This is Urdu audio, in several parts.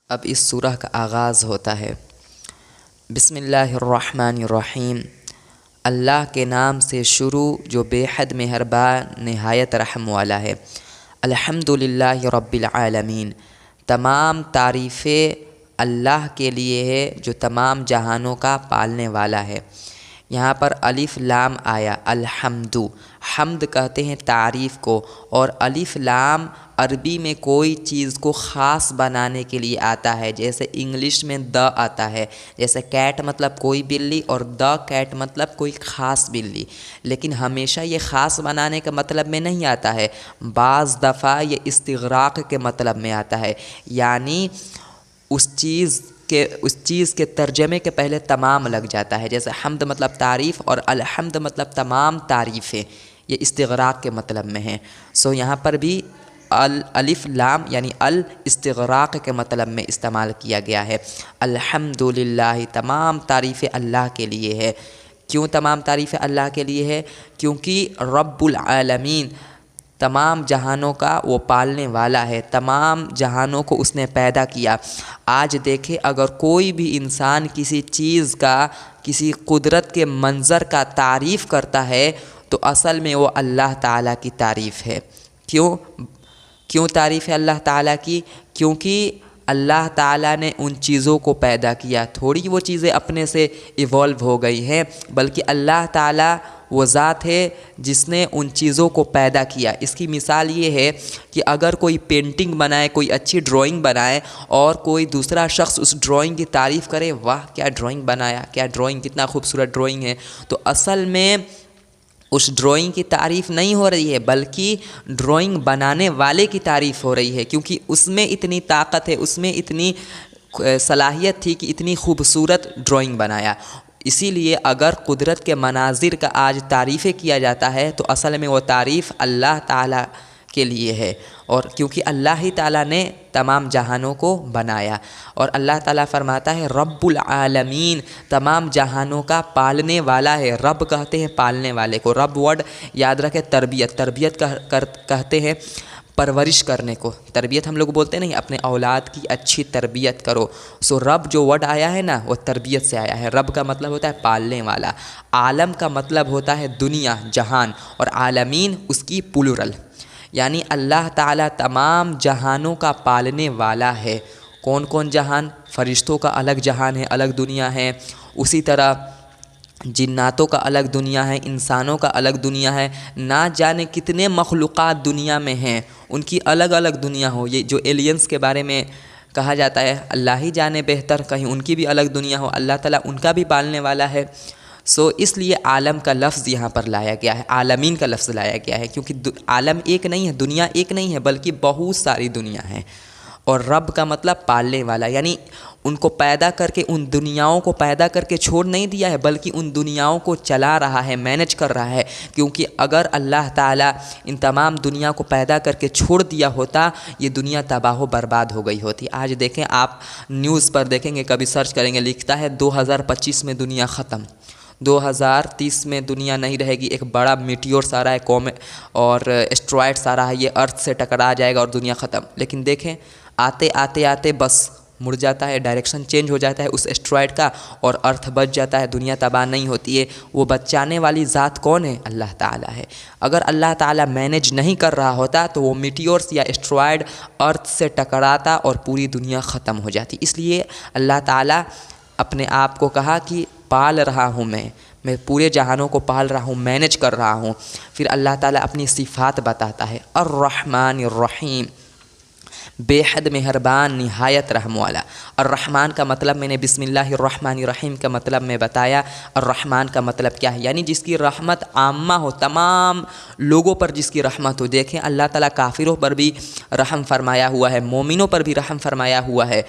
اب اس سورہ کا آغاز ہوتا ہے۔ بسم اللہ الرحمن الرحیم، اللہ کے نام سے شروع جو بے حد مہربان نہایت رحم والا ہے۔ الحمدللہ رب العالمین، تمام تعریفیں اللہ کے لیے ہے جو تمام جہانوں کا پالنے والا ہے۔ یہاں پر الف لام آیا، الحمد، حمد کہتے ہیں تعریف کو، اور الف لام عربی میں کوئی چیز کو خاص بنانے کے لیے آتا ہے، جیسے انگلش میں دا آتا ہے، جیسے کیٹ مطلب کوئی بلی اور دا کیٹ مطلب کوئی خاص بلی، لیکن ہمیشہ یہ خاص بنانے کے مطلب میں نہیں آتا ہے، بعض دفعہ یہ استغراق کے مطلب میں آتا ہے، یعنی اس چیز کے ترجمے کے پہلے تمام لگ جاتا ہے، جیسے حمد مطلب تعریف اور الحمد مطلب تمام تعریفیں، یہ استغراق کے مطلب میں ہیں۔ یہاں پر بھی الف لام یعنی استغراق کے مطلب میں استعمال کیا گیا ہے۔ الحمدللہ، تمام تعریفیں اللہ کے لیے ہے۔ کیوں تمام تعریفیں اللہ کے لیے ہے؟ کیونکہ رب العالمین، تمام جہانوں کا وہ پالنے والا ہے، تمام جہانوں کو اس نے پیدا کیا۔ آج دیکھیں، اگر کوئی بھی انسان کسی چیز کا، کسی قدرت کے منظر کا تعریف کرتا ہے تو اصل میں وہ اللہ تعالیٰ کی تعریف ہے۔ کیوں تعریف ہے اللہ تعالیٰ کی؟ کیونکہ اللہ تعالیٰ نے ان چیزوں کو پیدا کیا، تھوڑی وہ چیزیں اپنے سے ایوالو ہو گئی ہیں، بلکہ اللہ تعالیٰ وہ ذات ہے جس نے ان چیزوں کو پیدا کیا۔ اس کی مثال یہ ہے کہ اگر کوئی پینٹنگ بنائے، کوئی اچھی ڈرائنگ بنائے اور کوئی دوسرا شخص اس ڈرائنگ کی تعریف کرے، واہ کیا ڈرائنگ بنایا، کیا ڈرائنگ، کتنا خوبصورت ڈرائنگ ہے، تو اصل میں اس ڈرائنگ کی تعریف نہیں ہو رہی ہے، بلکہ ڈرائنگ بنانے والے کی تعریف ہو رہی ہے، کیونکہ اس میں اتنی طاقت ہے، اس میں اتنی صلاحیت تھی کہ اتنی خوبصورت ڈرائنگ بنایا۔ اسی لیے اگر قدرت کے مناظر کا آج تعریفیں کیا جاتا ہے تو اصل میں وہ تعریف اللہ تعالیٰ کے لیے ہے، اور کیونکہ اللہ ہی تعالیٰ نے تمام جہانوں کو بنایا، اور اللہ تعالیٰ فرماتا ہے رب العالمین، تمام جہانوں کا پالنے والا ہے۔ رب کہتے ہیں پالنے والے کو، رب ورڈ یاد رکھے تربیت کہتے ہیں پرورش کرنے کو، تربیت ہم لوگ بولتے نہیں، اپنے اولاد کی اچھی تربیت کرو، رب جو ورڈ آیا ہے نا وہ تربیت سے آیا ہے۔ رب کا مطلب ہوتا ہے پالنے والا، عالم کا مطلب ہوتا ہے دنیا، جہان، اور عالمین اس کی پلورل، یعنی اللہ تعالیٰ تمام جہانوں کا پالنے والا ہے۔ کون کون جہان؟ فرشتوں کا الگ جہان ہے، الگ دنیا ہے، اسی طرح جناتوں کا الگ دنیا ہے، انسانوں کا الگ دنیا ہے، نہ جانے کتنے مخلوقات دنیا میں ہیں، ان کی الگ الگ دنیا ہو۔ یہ جو ایلینز کے بارے میں کہا جاتا ہے، اللہ ہی جانے بہتر، کہیں ان کی بھی الگ دنیا ہو، اللہ تعالیٰ ان کا بھی پالنے والا ہے۔ اس لیے عالم کا لفظ یہاں پر لایا گیا ہے، عالمین کا لفظ لایا گیا ہے، کیونکہ عالم ایک نہیں ہے، دنیا ایک نہیں ہے، بلکہ بہت ساری دنیا ہیں، اور رب کا مطلب پالنے والا، یعنی ان کو پیدا کر کے، ان دنیاؤں کو پیدا کر کے چھوڑ نہیں دیا ہے، بلکہ ان دنیاؤں کو چلا رہا ہے، مینج کر رہا ہے، کیونکہ اگر اللہ تعالیٰ ان تمام دنیا کو پیدا کر کے چھوڑ دیا ہوتا، یہ دنیا تباہ و برباد ہو گئی ہوتی۔ آج دیکھیں، آپ نیوز پر دیکھیں گے، کبھی سرچ کریں گے، لکھتا ہے 2025 میں دنیا ختم، 2030 میں دنیا نہیں رہے گی، ایک بڑا میٹیورس آ رہا ہے، اور اسٹرائڈس آ رہا ہے، یہ ارتھ سے ٹکرا جائے گا اور دنیا ختم۔ لیکن دیکھیں، آتے بس مڑ جاتا ہے، ڈائریکشن چینج ہو جاتا ہے اس اسٹرائڈ کا، اور ارتھ بچ جاتا ہے، دنیا تباہ نہیں ہوتی ہے۔ وہ بچانے والی ذات کون ہے؟ اللہ تعالیٰ ہے۔ اگر اللہ تعالیٰ مینج نہیں کر رہا ہوتا تو وہ میٹیورس یا اسٹرائڈ ارتھ سے ٹکراتا اور پوری دنیا ختم ہو جاتی۔ اس لیے اللہ تعالیٰ اپنے آپ کو کہا کہ پال رہا ہوں میں پورے جہانوں کو پال رہا ہوں، مینج کر رہا ہوں۔ پھر اللہ تعالیٰ اپنی صفات بتاتا ہے، الرحمن الرحیم، بے حد مہربان نہایت رحم والا۔ الرحمن کا مطلب میں نے بسم اللہ الرحمن الرحیم کا مطلب میں بتایا۔ الرحمن کا مطلب کیا ہے؟ یعنی جس کی رحمت عامہ ہو، تمام لوگوں پر جس کی رحمت ہو۔ دیکھیں، اللہ تعالیٰ کافروں پر بھی رحم فرمایا ہوا ہے، مومنوں پر بھی رحم فرمایا ہوا ہے،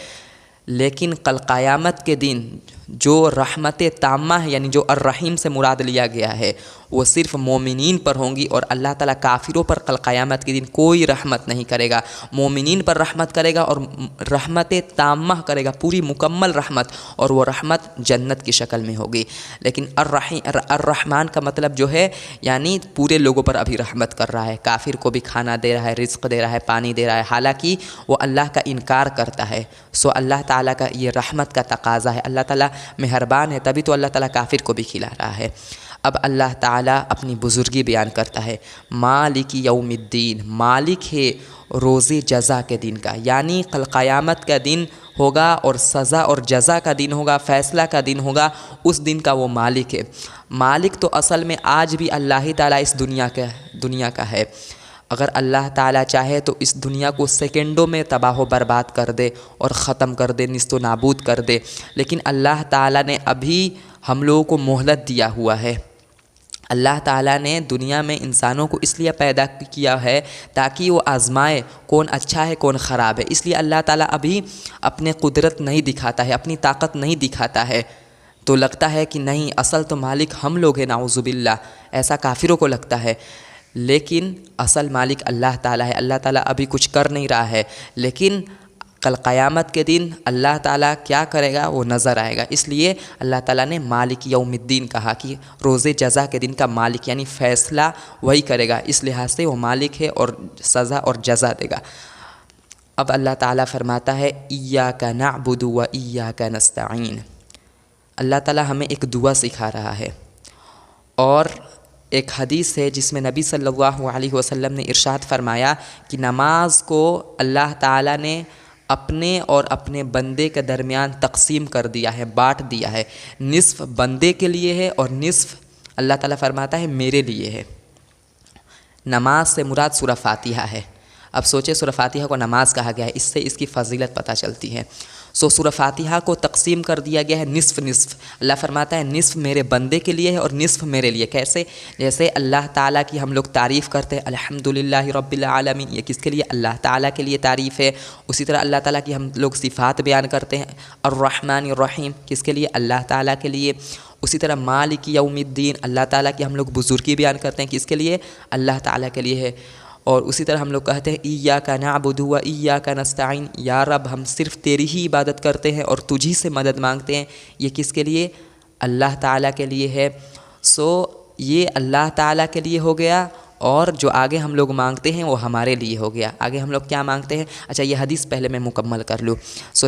لیکن کل قیامت کے دن جو رحمت تامہ ہے یعنی جو الرحیم سے مراد لیا گیا ہے وہ صرف مومنین پر ہوں گی، اور اللہ تعالیٰ کافروں پر کل قیامت کے دن کوئی رحمت نہیں کرے گا۔ مومنین پر رحمت کرے گا اور رحمت تامہ کرے گا، پوری مکمل رحمت، اور وہ رحمت جنت کی شکل میں ہوگی۔ لیکن الرحمن کا مطلب جو ہے یعنی پورے لوگوں پر ابھی رحمت کر رہا ہے، کافر کو بھی کھانا دے رہا ہے، رزق دے رہا ہے، پانی دے رہا ہے، حالانکہ وہ اللہ کا انکار کرتا ہے۔ سو اللہ تعالیٰ کا یہ رحمت کا تقاضا ہے، اللہ تعالیٰ مہربان ہے، تبھی تو اللہ تعالیٰ کافر کو بھی کھلا رہا ہے۔ اب اللہ تعالیٰ اپنی بزرگی بیان کرتا ہے، مالک یوم الدین، مالک ہے روز جزا کے دن کا، یعنی کل قیامت کا دن ہوگا اور سزا اور جزا کا دن ہوگا، فیصلہ کا دن ہوگا، اس دن کا وہ مالک ہے۔ مالک تو اصل میں آج بھی اللہ ہی تعالیٰ اس دنیا کا ہے۔ اگر اللہ تعالیٰ چاہے تو اس دنیا کو سیکنڈوں میں تباہ و برباد کر دے اور ختم کر دے، نیست و نابود کر دے، لیکن اللہ تعالیٰ نے ابھی ہم لوگوں کو مہلت دیا ہوا ہے۔ اللہ تعالیٰ نے دنیا میں انسانوں کو اس لیے پیدا کیا ہے تاکہ وہ آزمائے کون اچھا ہے کون خراب ہے، اس لیے اللہ تعالیٰ ابھی اپنے قدرت نہیں دکھاتا ہے، اپنی طاقت نہیں دکھاتا ہے۔ تو لگتا ہے کہ نہیں، اصل تو مالک ہم لوگ ہیں، نعوذ باللہ، ایسا کافروں کو لگتا ہے، لیکن اصل مالک اللہ تعالیٰ ہے۔ اللہ تعالیٰ ابھی کچھ کر نہیں رہا ہے، لیکن کل قیامت کے دن اللہ تعالیٰ کیا کرے گا وہ نظر آئے گا، اس لیے اللہ تعالیٰ نے مالک یوم الدین کہا کہ روز جزا کے دن کا مالک، یعنی فیصلہ وہی کرے گا، اس لحاظ سے وہ مالک ہے اور سزا اور جزا دے گا۔ اب اللہ تعالیٰ فرماتا ہے ایاک نعبد و ایاک نستعین۔ اللہ تعالیٰ ہمیں ایک دعا سکھا رہا ہے، اور ایک حدیث ہے جس میں نبی صلی اللہ علیہ وسلم نے ارشاد فرمایا کہ نماز کو اللہ تعالیٰ نے اپنے اور اپنے بندے کے درمیان تقسیم کر دیا ہے، بانٹ دیا ہے، نصف بندے کے لیے ہے اور نصف اللہ تعالیٰ فرماتا ہے میرے لیے ہے۔ نماز سے مراد سورہ فاتحہ ہے۔ اب سوچے سورہ فاتحہ کو نماز کہا گیا ہے، اس سے اس کی فضیلت پتہ چلتی ہے۔ سورہ فاتحہ کو تقسیم کر دیا گیا ہے نصف نصف۔ اللہ فرماتا ہے نصف میرے بندے کے لیے ہے اور نصف میرے لیے۔ کیسے؟ جیسے اللہ تعالیٰ کی ہم لوگ تعریف کرتے ہیں الحمدللہ رب العالمین، یہ کس کے لیے؟ اللہ تعالیٰ کے لیے تعریف ہے۔ اسی طرح اللہ تعالیٰ کی ہم لوگ صفات بیان کرتے ہیں الرحمن الرحیم، کس کے لیے؟ اللہ تعالیٰ کے لیے۔ اسی طرح مالک یوم الدین، اللہ تعالیٰ کی ہم لوگ بزرگی بیان کرتے ہیں، کس کے لیے؟ اللہ تعالیٰ کے لیے ہے۔ اور اسی طرح ہم لوگ کہتے ہیں ایاک نعبد و ایاک نستعین، یا رب ہم صرف تیری ہی عبادت کرتے ہیں اور تجھی سے مدد مانگتے ہیں، یہ کس کے لیے؟ اللہ تعالیٰ کے لیے ہے۔ یہ اللہ تعالیٰ کے لیے ہو گیا، اور جو آگے ہم لوگ مانگتے ہیں وہ ہمارے لیے ہو گیا۔ آگے ہم لوگ کیا مانگتے ہیں؟ اچھا یہ حدیث پہلے میں مکمل کر لوں۔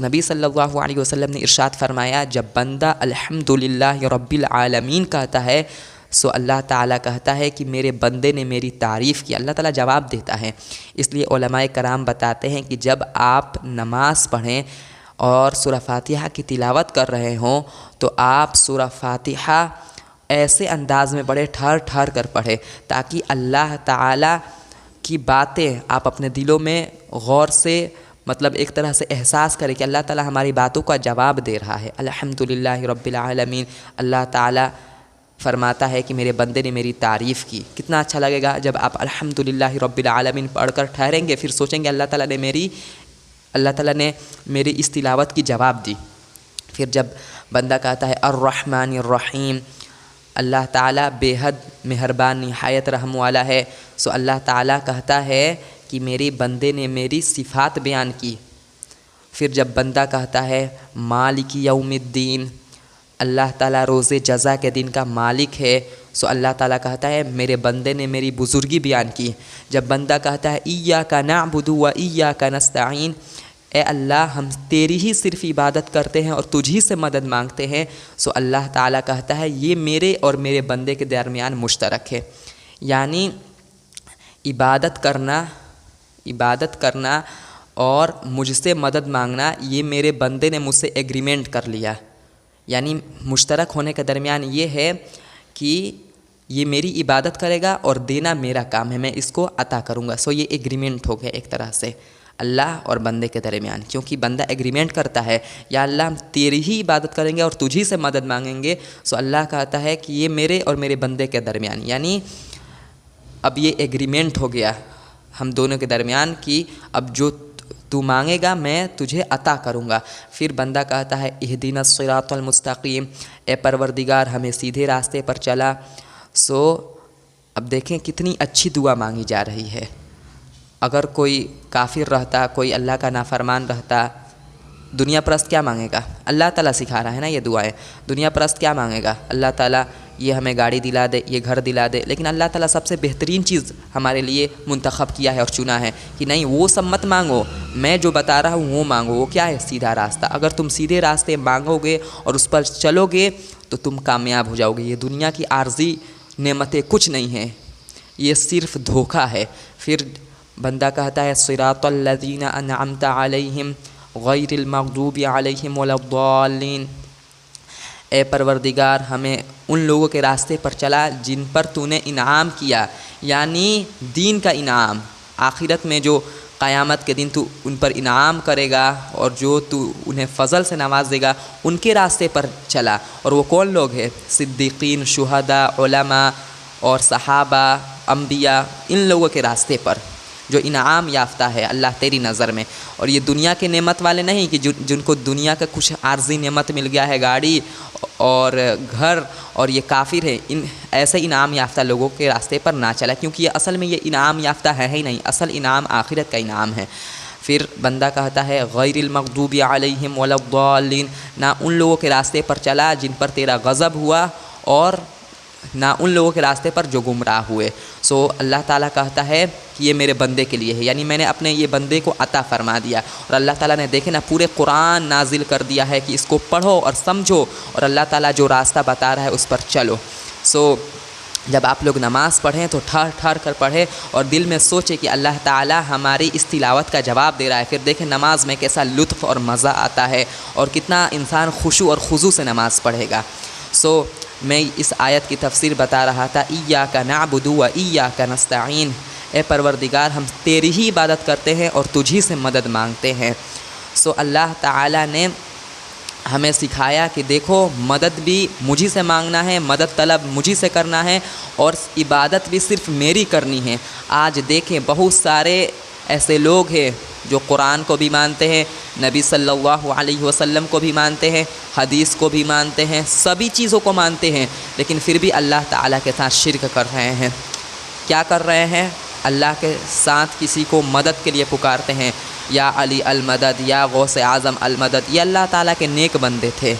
نبی صلی اللہ علیہ وسلم نے ارشاد فرمایا جب بندہ الحمدللہ رب العالمین کہتا ہے اللہ تعالیٰ کہتا ہے کہ میرے بندے نے میری تعریف کی، اللہ تعالیٰ جواب دیتا ہے۔ اس لیے علماء کرام بتاتے ہیں کہ جب آپ نماز پڑھیں اور سورہ فاتحہ کی تلاوت کر رہے ہوں تو آپ سورہ فاتحہ ایسے انداز میں پڑھیں، ٹھہر ٹھہر کر پڑھیں، تاکہ اللہ تعالیٰ کی باتیں آپ اپنے دلوں میں غور سے ایک طرح سے احساس کریں کہ اللہ تعالیٰ ہماری باتوں کا جواب دے رہا ہے۔ الحمدللہ رب العالمین، اللہ تعالیٰ فرماتا ہے کہ میرے بندے نے میری تعریف کی۔ کتنا اچھا لگے گا جب آپ الحمدللہ رب العالمین پڑھ کر ٹھہریں گے، پھر سوچیں گے اللہ تعالیٰ نے میری اس تلاوت کی جواب دی۔ پھر جب بندہ کہتا ہے الرحمن الرحیم، اللہ تعالیٰ بے حد مہربان نہایت رحم والا ہے، اللہ تعالیٰ کہتا ہے کہ میرے بندے نے میری صفات بیان کی۔ پھر جب بندہ کہتا ہے مالک یوم الدین، اللہ تعالیٰ روز جزا کے دن کا مالک ہے، اللہ تعالیٰ کہتا ہے میرے بندے نے میری بزرگی بیان کی۔ جب بندہ کہتا ہے ایاک نعبد و ایاک نستعین، اے اللہ ہم تیری ہی صرف عبادت کرتے ہیں اور تجھی سے مدد مانگتے ہیں، اللہ تعالیٰ کہتا ہے یہ میرے اور میرے بندے کے درمیان مشترک ہے۔ یعنی عبادت کرنا اور مجھ سے مدد مانگنا، یہ میرے بندے نے مجھ سے ایگریمنٹ کر لیا۔ یعنی مشترک ہونے کے درمیان یہ ہے کہ یہ میری عبادت کرے گا اور دینا میرا کام ہے، میں اس کو عطا کروں گا۔ یہ ایگریمنٹ ہو گیا ایک طرح سے اللہ اور بندے کے درمیان، کیونکہ بندہ ایگریمنٹ کرتا ہے یا اللہ ہم تیری ہی عبادت کریں گے اور تجھی سے مدد مانگیں گے، اللہ کہتا ہے کہ یہ میرے اور میرے بندے کے درمیان، یعنی اب یہ ایگریمنٹ ہو گیا ہم دونوں کے درمیان کہ اب جو تو مانگے گا میں تجھے عطا کروں گا۔ پھر بندہ کہتا ہے اہدنا الصراط المستقیم، اے پروردگار ہمیں سیدھے راستے پر چلا۔ اب دیکھیں کتنی اچھی دعا مانگی جا رہی ہے۔ اگر کوئی کافر رہتا، کوئی اللہ کا نافرمان رہتا، دنیا پرست کیا مانگے گا؟ اللہ تعالیٰ سکھا رہا ہے نا یہ دعائیں۔ دنیا پرست کیا مانگے گا؟ اللہ تعالیٰ یہ ہمیں گاڑی دلا دے، یہ گھر دلا دے، لیکن اللہ تعالیٰ سب سے بہترین چیز ہمارے لیے منتخب کیا ہے اور چنا ہے کہ نہیں، وہ سب مت مانگو، میں جو بتا رہا ہوں وہ مانگو۔ وہ کیا ہے؟ سیدھا راستہ۔ اگر تم سیدھے راستے مانگو گے اور اس پر چلو گے تو تم کامیاب ہو جاؤ گے۔ یہ دنیا کی عارضی نعمتیں کچھ نہیں ہیں، یہ صرف دھوکہ ہے۔ پھر بندہ کہتا ہے صراط الذین انعمت علیہم غیر المغضوب علیہم ولا الضالین، اے پروردگار ہمیں ان لوگوں کے راستے پر چلا جن پر تو نے انعام کیا، یعنی دین کا انعام۔ آخرت میں جو قیامت کے دن تو ان پر انعام کرے گا اور جو تو انہیں فضل سے نواز دے گا، ان کے راستے پر چلا۔ اور وہ کون لوگ ہیں؟ صدیقین، شہداء، علماء اور صحابہ، انبیاء، ان لوگوں کے راستے پر جو انعام یافتہ ہے اللہ تیری نظر میں۔ اور یہ دنیا کے نعمت والے نہیں کہ جن کو دنیا کا کچھ عارضی نعمت مل گیا ہے، گاڑی اور گھر، اور یہ کافر ہے، ان ایسے انعام یافتہ لوگوں کے راستے پر نہ چلا، کیونکہ یہ اصل میں یہ انعام یافتہ ہے ہی نہیں، اصل انعام آخرت کا انعام ہے۔ پھر بندہ کہتا ہے غیر المغضوب علیہم ولا الضالین، نہ ان لوگوں کے راستے پر چلا جن پر تیرا غضب ہوا اور نہ ان لوگوں کے راستے پر جو گمراہ ہوئے۔ اللہ تعالیٰ کہتا ہے کہ یہ میرے بندے کے لیے ہے، یعنی میں نے اپنے یہ بندے کو عطا فرما دیا۔ اور اللہ تعالیٰ نے دیکھے نا پورے قرآن نازل کر دیا ہے کہ اس کو پڑھو اور سمجھو، اور اللہ تعالیٰ جو راستہ بتا رہا ہے اس پر چلو۔ جب آپ لوگ نماز پڑھیں تو ٹھہر ٹھہر کر پڑھیں اور دل میں سوچیں کہ اللہ تعالیٰ ہماری اس تلاوت کا جواب دے رہا ہے۔ پھر دیکھیں نماز میں کیسا لطف اور مزہ آتا ہے اور کتنا انسان خشوع اور خضوع سے نماز پڑھے گا۔ میں اس آیت کی تفسیر بتا رہا تھا، ایاک نعبد و ایاک نستعین، اے پروردگار ہم تیری ہی عبادت کرتے ہیں اور تجھی سے مدد مانگتے ہیں۔ اللہ تعالیٰ نے ہمیں سکھایا کہ دیکھو مدد بھی مجھی سے مانگنا ہے، مدد طلب مجھی سے کرنا ہے، اور عبادت بھی صرف میری کرنی ہے۔ آج دیکھیں بہت سارے ایسے لوگ ہیں جو قرآن کو بھی مانتے ہیں، نبی صلی اللہ علیہ وسلم کو بھی مانتے ہیں، حدیث کو بھی مانتے ہیں، سبھی چیزوں کو مانتے ہیں، لیکن پھر بھی اللہ تعالیٰ کے ساتھ شرک کر رہے ہیں۔ کیا کر رہے ہیں؟ اللہ کے ساتھ کسی کو مدد کے لیے پکارتے ہیں، یا علی المدد، یا غوث اعظم المدد۔ یہ اللہ تعالیٰ کے نیک بندے تھے،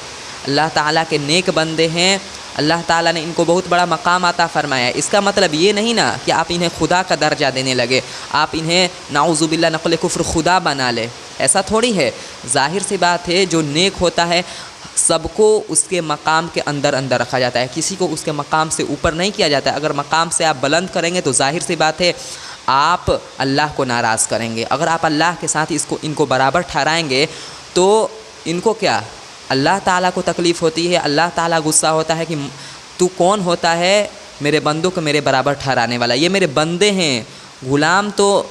اللہ تعالیٰ کے نیک بندے ہیں، اللہ تعالیٰ نے ان کو بہت بڑا مقام عطا فرمایا ہے۔ اس کا مطلب یہ نہیں نا کہ آپ انہیں خدا کا درجہ دینے لگے، آپ انہیں نعوذ باللہ نقل کفر خدا بنا لے، ایسا تھوڑی ہے۔ ظاہر سی بات ہے جو نیک ہوتا ہے سب کو اس کے مقام کے اندر رکھا جاتا ہے، کسی کو اس کے مقام سے اوپر نہیں کیا جاتا ہے۔ اگر مقام سے آپ بلند کریں گے تو ظاہر سی بات ہے آپ اللہ کو ناراض کریں گے۔ اگر آپ اللہ کے ساتھ ان کو برابر ٹھہرائیں گے تو ان کو کیا؟ اللہ تعالیٰ کو تکلیف ہوتی ہے، اللہ تعالیٰ غصہ ہوتا ہے کہ تو کون ہوتا ہے میرے بندوں کو میرے برابر ٹھہرانے والا؟ یہ میرے بندے ہیں۔ غلام تو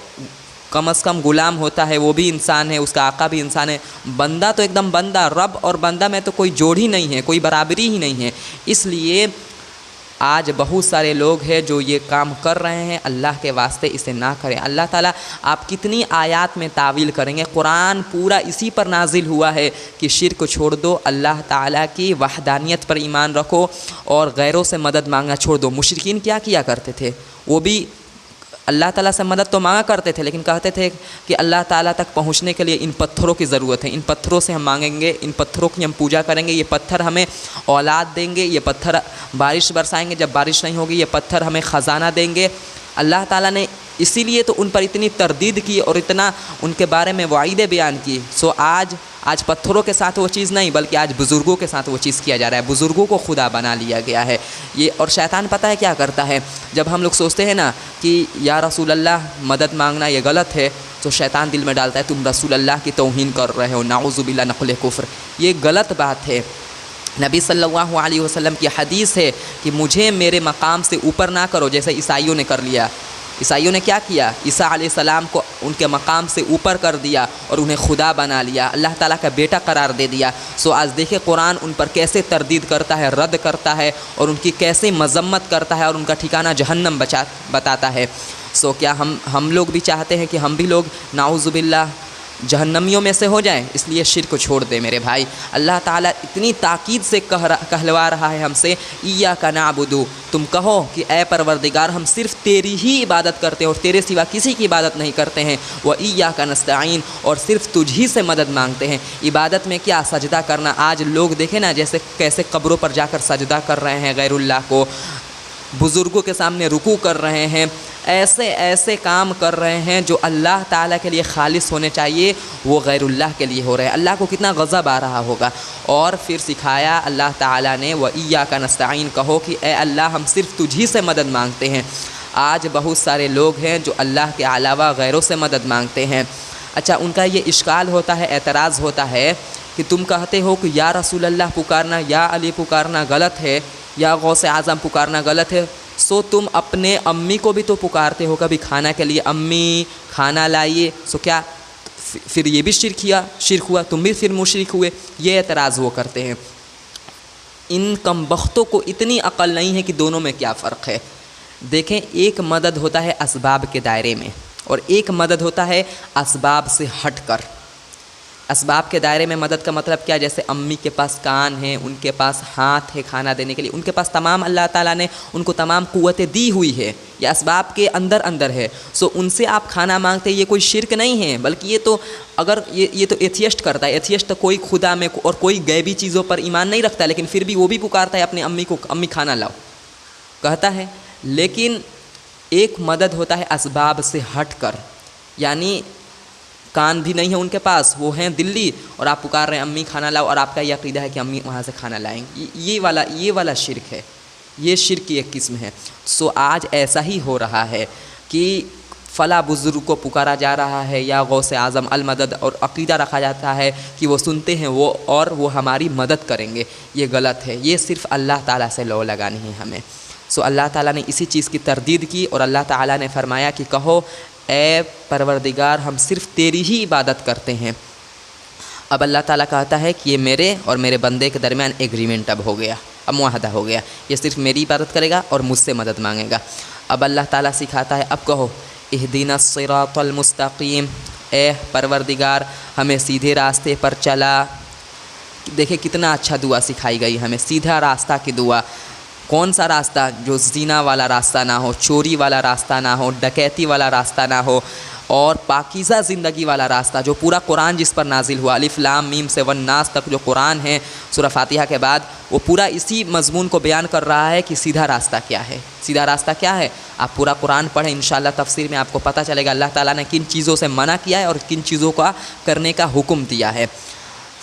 کم از کم غلام ہوتا ہے، وہ بھی انسان ہے، اس کا آقا بھی انسان ہے۔ بندہ تو ایک دم بندہ، رب اور بندہ میں تو کوئی جوڑ ہی نہیں ہے، کوئی برابری ہی نہیں ہے۔ اس لیے آج بہت سارے لوگ ہیں جو یہ کام کر رہے ہیں، اللہ کے واسطے اسے نہ کریں۔ اللہ تعالیٰ آپ کتنی آیات میں تعویل کریں گے، قرآن پورا اسی پر نازل ہوا ہے کہ شرک چھوڑ دو، اللہ تعالیٰ کی وحدانیت پر ایمان رکھو اور غیروں سے مدد مانگنا چھوڑ دو۔ مشرکین کیا کرتے تھے؟ وہ بھی اللہ تعالیٰ سے مدد تو مانگا کرتے تھے، لیکن کہتے تھے کہ اللہ تعالیٰ تک پہنچنے کے لیے ان پتھروں کی ضرورت ہے، ان پتھروں سے ہم مانگیں گے، ان پتھروں کی ہم پوجا کریں گے، یہ پتھر ہمیں اولاد دیں گے، یہ پتھر بارش برسائیں گے، جب بارش نہیں ہوگی یہ پتھر ہمیں خزانہ دیں گے۔ اللہ تعالیٰ نے اسی لیے تو ان پر اتنی تردید کی اور اتنا ان کے بارے میں وعیدیں بیان کی۔ آج پتھروں کے ساتھ وہ چیز نہیں، بلکہ آج بزرگوں کے ساتھ وہ چیز کیا جا رہا ہے، بزرگوں کو خدا بنا لیا گیا ہے یہ۔ اور شیطان پتہ ہے کیا کرتا ہے؟ جب ہم لوگ سوچتے ہیں نا کہ یا رسول اللہ مدد مانگنا یہ غلط ہے، تو شیطان دل میں ڈالتا ہے تم رسول اللہ کی توہین کر رہے ہو، نعوذ باللہ نقل کفر، یہ غلط بات ہے۔ نبی صلی اللہ علیہ وسلم کی حدیث ہے کہ مجھے میرے مقام سے اوپر نہ کرو، جیسے عیسائیوں نے کر لیا۔ عیسائیوں نے کیا کیا؟ عیسیٰ علیہ السلام کو ان کے مقام سے اوپر کر دیا اور انہیں خدا بنا لیا، اللہ تعالیٰ کا بیٹا قرار دے دیا۔ آج دیکھیں قرآن ان پر کیسے تردید کرتا ہے، رد کرتا ہے، اور ان کی کیسے مذمت کرتا ہے اور ان کا ٹھکانہ جہنم بتاتا ہے۔ کیا ہم لوگ بھی چاہتے ہیں کہ ہم بھی لوگ نعوذ باللہ جہنمیوں میں سے ہو جائیں، اس لیے شرک کو چھوڑ دے میرے بھائی۔ اللہ تعالیٰ اتنی تاکید سے کہلوا رہا ہے ہم سے، ایاک نعبد، تم کہو کہ اے پروردگار ہم صرف تیری ہی عبادت کرتے ہیں اور تیرے سوا کسی کی عبادت نہیں کرتے ہیں، وایاک نستعین، اور صرف تجھ ہی سے مدد مانگتے ہیں۔ عبادت میں کیا سجدہ کرنا، آج لوگ دیکھیں نا جیسے کیسے قبروں پر جا کر سجدہ کر رہے ہیں غیر اللہ کو، بزرگوں کے سامنے رکوع کر رہے ہیں، ایسے کام کر رہے ہیں جو اللہ تعالیٰ کے لیے خالص ہونے چاہیے، وہ غیر اللہ کے لیے ہو رہے ہیں۔ اللہ کو کتنا غضب آ رہا ہوگا۔ اور پھر سکھایا اللہ تعالیٰ نے وَإِيَّاكَ نَسْتَعِينُ، کہو کہ اے اللہ ہم صرف تجھ ہی سے مدد مانگتے ہیں۔ آج بہت سارے لوگ ہیں جو اللہ کے علاوہ غیروں سے مدد مانگتے ہیں۔ اچھا، ان کا یہ اشکال ہوتا ہے، اعتراض ہوتا ہے کہ تم کہتے ہو کہ یا رسول اللہ پکارنا، یا علی پکارنا غلط ہے، یا غوث اعظم پکارنا غلط ہے، سو تم اپنے امی کو بھی تو پکارتے ہو کبھی کھانا کے لیے، امی کھانا لائیے، سو کیا پھر یہ بھی شرک ہوا، تم بھی پھر مشرک ہوئے؟ یہ اعتراض وہ کرتے ہیں۔ ان کم بختوں کو اتنی عقل نہیں ہے کہ دونوں میں کیا فرق ہے۔ دیکھیں، ایک مدد ہوتا ہے اسباب کے دائرے میں، اور ایک مدد ہوتا ہے اسباب سے ہٹ کر۔ اسباب کے دائرے میں مدد کا مطلب کیا؟ جیسے امی کے پاس کان ہیں، ان کے پاس ہاتھ ہے کھانا دینے کے لیے، ان کے پاس تمام اللہ تعالیٰ نے ان کو تمام قوتیں دی ہوئی ہے، یہ اسباب کے اندر ہے، سو ان سے آپ کھانا مانگتے، یہ کوئی شرک نہیں ہے، بلکہ یہ تو اگر یہ تو ایتھیسٹ کرتا ہے، ایتھیسٹ کوئی خدا میں اور کوئی غیبی چیزوں پر ایمان نہیں رکھتا، لیکن پھر بھی وہ بھی پکارتا ہے اپنی امی کو، امی کھانا لاؤ کہتا ہے۔ لیکن ایک مدد ہوتا ہے اسباب سے ہٹ کر، یعنی کان بھی نہیں ہے ان کے پاس، وہ ہیں دلی، اور آپ پکار رہے ہیں امی کھانا لاؤ، اور آپ کا یہ عقیدہ ہے کہ امی وہاں سے کھانا لائیں گی، یہ والا شرک ہے، یہ شرک کی ایک قسم ہے۔ سو آج ایسا ہی ہو رہا ہے کہ فلاں بزرگ کو پکارا جا رہا ہے، یا غوث اعظم المدد، اور عقیدہ رکھا جاتا ہے کہ وہ سنتے ہیں وہ ہماری مدد کریں گے، یہ غلط ہے، یہ صرف اللہ تعالیٰ سے لو لگانی ہے ہمیں۔ سو اللہ تعالیٰ نے اسی چیز کی تردید کی، اور اللہ تعالیٰ نے فرمایا کہ کہو اے پروردگار ہم صرف تیری ہی عبادت کرتے ہیں۔ اب اللہ تعالیٰ کہتا ہے کہ یہ میرے اور میرے بندے کے درمیان ایگریمنٹ اب ہو گیا، اب معاہدہ ہو گیا، یہ صرف میری عبادت کرے گا اور مجھ سے مدد مانگے گا۔ اب اللہ تعالیٰ سکھاتا ہے، اب کہو اہدنا الصراط المستقیم، اے پروردگار ہمیں سیدھے راستے پر چلا۔ دیکھیں کتنا اچھا دعا سکھائی گئی ہمیں، سیدھا راستہ کی دعا۔ کون سا راستہ؟ جو زنا والا راستہ نہ ہو، چوری والا راستہ نہ ہو، ڈکیتی والا راستہ نہ ہو، اور پاکیزہ زندگی والا راستہ، جو پورا قرآن جس پر نازل ہوا، الف لام میم سے والناس تک جو قرآن ہے سورہ فاتحہ کے بعد، وہ پورا اسی مضمون کو بیان کر رہا ہے کہ سیدھا راستہ کیا ہے۔ سیدھا راستہ کیا ہے؟ آپ پورا قرآن پڑھیں، انشاءاللہ تفسیر میں آپ کو پتہ چلے گا اللہ تعالیٰ نے کن چیزوں سے منع کیا ہے اور کن چیزوں کا کرنے کا حکم دیا ہے۔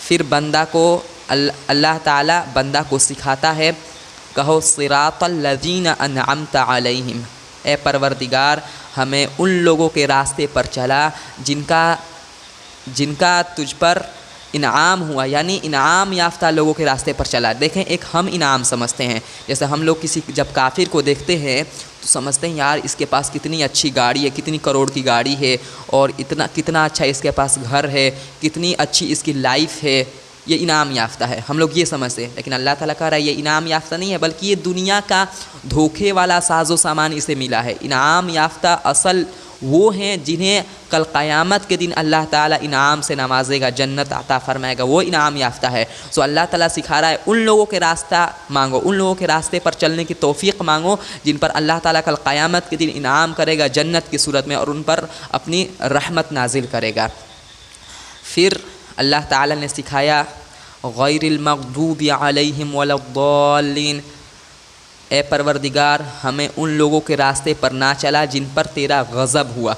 پھر بندہ کو اللہ تعالیٰ بندہ کو سکھاتا ہے، کہو صراط الذین انعمت علیہم، اے پروردگار ہمیں ان لوگوں کے راستے پر چلا جن کا تجھ پر انعام ہوا، یعنی انعام یافتہ لوگوں کے راستے پر چلا۔ دیکھیں ایک ہم انعام سمجھتے ہیں، جیسے ہم لوگ جب کافر کو دیکھتے ہیں تو سمجھتے ہیں یار اس کے پاس کتنی اچھی گاڑی ہے، کتنی کروڑ کی گاڑی ہے، اور کتنا اچھا اس کے پاس گھر ہے، کتنی اچھی اس کی لائف ہے، یہ انعام یافتہ ہے، ہم لوگ یہ سمجھتے ہیں۔ لیکن اللہ تعالیٰ کہہ رہا ہے یہ انعام یافتہ نہیں ہے، بلکہ یہ دنیا کا دھوکے والا ساز و سامان اسے ملا ہے۔ انعام یافتہ اصل وہ ہیں جنہیں کل قیامت کے دن اللہ تعالیٰ انعام سے نوازے گا، جنت عطا فرمائے گا، وہ انعام یافتہ ہے۔ سو اللہ تعالیٰ سکھا رہا ہے ان لوگوں کے راستہ مانگو، ان لوگوں کے راستے پر چلنے کی توفیق مانگو جن پر اللہ تعالیٰ کل قیامت کے دن انعام کرے گا جنت کی صورت میں، اور ان پر اپنی رحمت نازل کرے گا۔ پھر اللہ تعالیٰ نے سکھایا غیر المغضوب علیہم ولا الضالین، اے پروردگار ہمیں ان لوگوں کے راستے پر نہ چلا جن پر تیرا غضب ہوا۔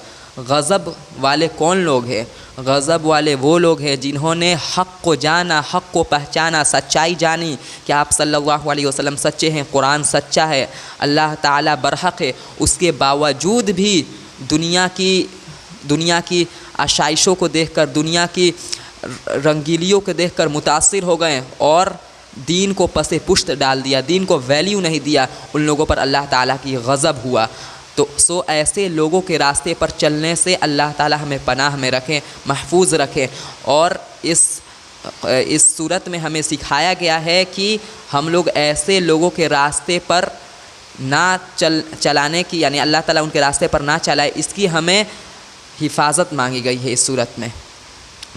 غضب والے کون لوگ ہیں؟ غضب والے وہ لوگ ہیں جنہوں نے حق کو جانا، حق کو پہچانا، سچائی جانی کہ آپ صلی اللہ علیہ وسلم سچے ہیں، قرآن سچا ہے، اللہ تعالیٰ برحق ہے، اس کے باوجود بھی دنیا کی آشائشوں کو دیکھ کر، دنیا کی رنگیلیوں کو دیکھ کر متاثر ہو گئے اور دین کو پس پشت ڈال دیا، دین کو ویلیو نہیں دیا، ان لوگوں پر اللہ تعالیٰ کی غضب ہوا۔ تو ایسے لوگوں کے راستے پر چلنے سے اللہ تعالیٰ ہمیں پناہ میں رکھیں، محفوظ رکھیں۔ اور اس صورت میں ہمیں سکھایا گیا ہے کہ ہم لوگ ایسے لوگوں کے راستے پر نہ چلانے کی، یعنی اللہ تعالیٰ ان کے راستے پر نہ چلائے، اس کی ہمیں حفاظت مانگی گئی ہے اس صورت میں۔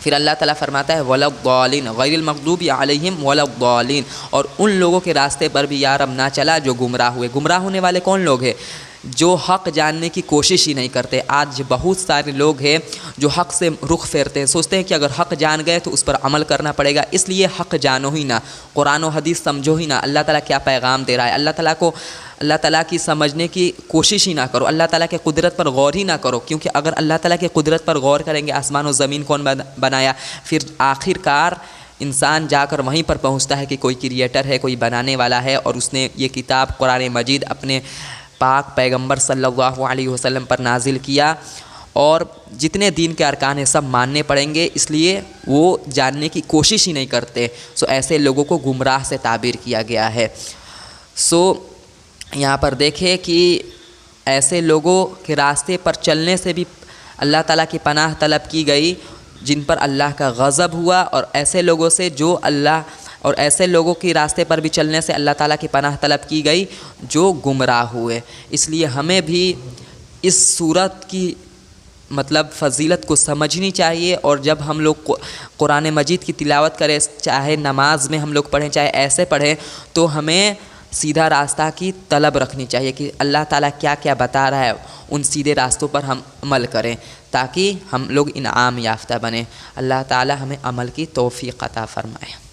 پھر اللہ تعالیٰ فرماتا ہے وَلَا الضَّالِينَ غَيْرِ الْمَغْضُوبِ عَلَيْهِمْ وَلَا الضَّالِينَ، اور ان لوگوں کے راستے پر بھی یا رب نہ چلا جو گمراہ ہوئے۔ گمراہ ہونے والے کون لوگ ہیں؟ جو حق جاننے کی کوشش ہی نہیں کرتے۔ آج بہت سارے لوگ ہیں جو حق سے رخ پھیرتے ہیں، سوچتے ہیں کہ اگر حق جان گئے تو اس پر عمل کرنا پڑے گا، اس لیے حق جانو ہی نہ، قرآن و حدیث سمجھو ہی نہ، اللہ تعالیٰ کیا پیغام دے رہا ہے، اللہ تعالیٰ کی سمجھنے کی کوشش ہی نہ کرو، اللہ تعالیٰ کے قدرت پر غور ہی نہ کرو، کیونکہ اگر اللہ تعالیٰ کے قدرت پر غور کریں گے، آسمان و زمین کون بنایا، پھر آخر کار انسان جا کر وہیں پر پہنچتا ہے کہ کوئی کریٹر ہے، کوئی بنانے والا ہے، اور اس نے یہ کتاب قرآن مجید اپنے پاک پیغمبر صلی اللہ علیہ وسلم پر نازل کیا، اور جتنے دین کے ارکان ہیں سب ماننے پڑیں گے، اس لیے وہ جاننے کی کوشش ہی نہیں کرتے۔ ایسے لوگوں کو گمراہ سے تعبیر کیا گیا ہے۔ یہاں پر دیکھیں کہ ایسے لوگوں کے راستے پر چلنے سے بھی اللہ تعالیٰ کی پناہ طلب کی گئی جن پر اللہ کا غضب ہوا، اور ایسے لوگوں سے ایسے لوگوں کے راستے پر بھی چلنے سے اللہ تعالیٰ کی پناہ طلب کی گئی جو گمراہ ہوئے۔ اس لیے ہمیں بھی اس صورت کی فضیلت کو سمجھنی چاہیے، اور جب ہم لوگ قرآن مجید کی تلاوت کریں، چاہے نماز میں ہم لوگ پڑھیں چاہے ایسے پڑھیں، تو ہمیں سیدھا راستہ کی طلب رکھنی چاہیے کہ اللہ تعالیٰ کیا کیا بتا رہا ہے، ان سیدھے راستوں پر ہم عمل کریں تاکہ ہم لوگ انعام یافتہ بنیں۔ اللہ تعالیٰ ہمیں عمل کی توفیق عطا فرمائے۔